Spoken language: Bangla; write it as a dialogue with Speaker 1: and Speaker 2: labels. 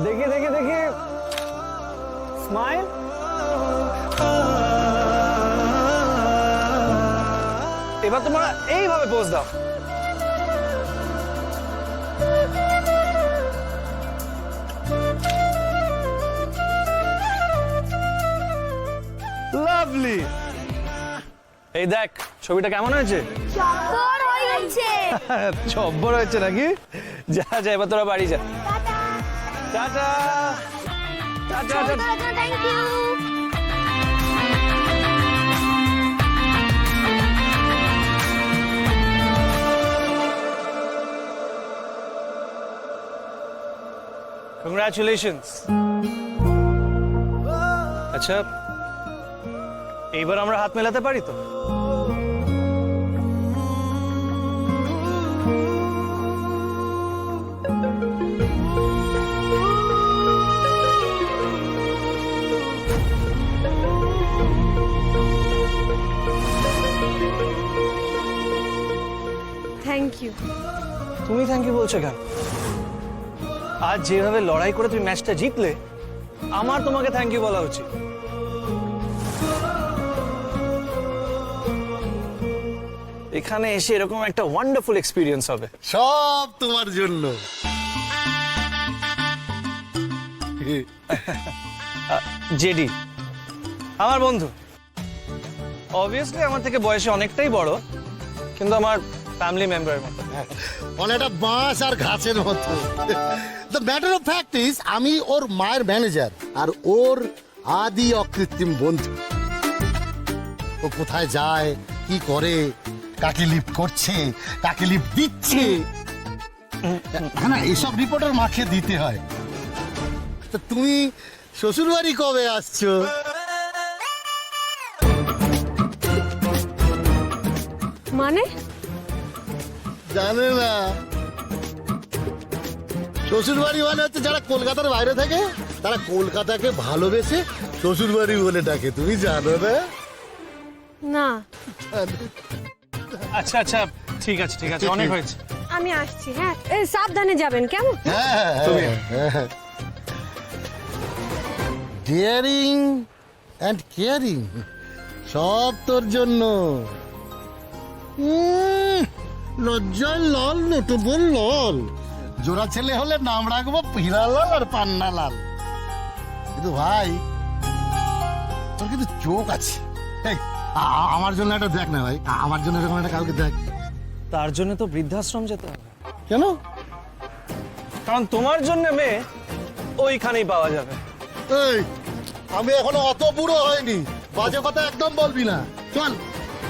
Speaker 1: দেখি দেখি দেখি, স্মাইল। এবার তোমরা এইভাবে পোজ দাও। লাভলি। এই দেখ ছবিটা কেমন হয়েছে?
Speaker 2: চক্কর হয়ে গেছে।
Speaker 1: চব্বর হয়েছে নাকি? যা যা, এবার তোরা বাড়ি যা। Tata tata tata.
Speaker 2: Thank you.
Speaker 1: Congratulations. আচ্ছা, এইবার আমরা হাত মেলাতে পারি তো?
Speaker 2: Thank you.
Speaker 1: তুমি থ্যাংক ইউ বলছো কেন? আজ যেভাবে লড়াই করে তুমি ম্যাচটা জিতলে, আমার তোমাকে থ্যাংক ইউ বলা উচিত। এখানে এসে এরকম একটা ওয়ান্ডারফুল এক্সপিরিয়েন্স হবে।
Speaker 3: সব তোমার জন্য।
Speaker 1: জেডি আমার বন্ধু, অবভিয়াসলি আমার থেকে বয়সে অনেকটাই বড়, কিন্তু আমার ফ্যামিলি মেম্বারের মতো।
Speaker 3: অনেকটা বাঁশ আর ঘাসের মতো। The matter of fact is, আমি ওর মায়ের ম্যানেজার আর ওর আদি অকৃত্রিম বন্ধু। ও কোথায় যায়, কি করে, কাকে লিফট করছে, কাকে লিফট দিচ্ছে, হ্যাঁ না, এইসব রিপোর্টার মাকে দিতে হয়। তো তুমি শ্বশুর বাড়ি কবে আসছো?
Speaker 2: মানে
Speaker 3: জানে না? শ্বশুর বাড়ি মানে হচ্ছে যারা কলকাতার বাইরে থাকে, তারা কলকাতাকে ভালোবেসে শ্বশুর বাড়ি বলে ডাকে। তুমি জানো না?
Speaker 2: না,
Speaker 1: আচ্ছা আচ্ছা, ঠিক আছে ঠিক আছে, অনেক হয়েছে।
Speaker 2: আমি আসছি। হ্যাঁ, এই সাবধানে যাবেন কেমন?
Speaker 3: ডিয়ারিং অ্যান্ড কেয়ারিং, সব তোর জন্য। লজ্জার লাল, নটবর লাল। জোড়া ছেলে হলে নাম রাখবো হীরালাল আর পান্নালাল। কিন্তু ভাই, তোর কিন্তু চোখ আছে। এই, আমার জন্য একটা দেখ না ভাই, আমার জন্য এরকম একটা কাউকে দেখ।
Speaker 1: তার জন্য তো বৃদ্ধাশ্রম যেতে হবে।
Speaker 3: কেন?
Speaker 1: কারণ তোমার জন্য মেয়ে ওইখানেই পাওয়া যাবে।
Speaker 3: এই, আমি এখনো অত বুড়ো হয়নি, বাজে কথা একদম বলবি না। চল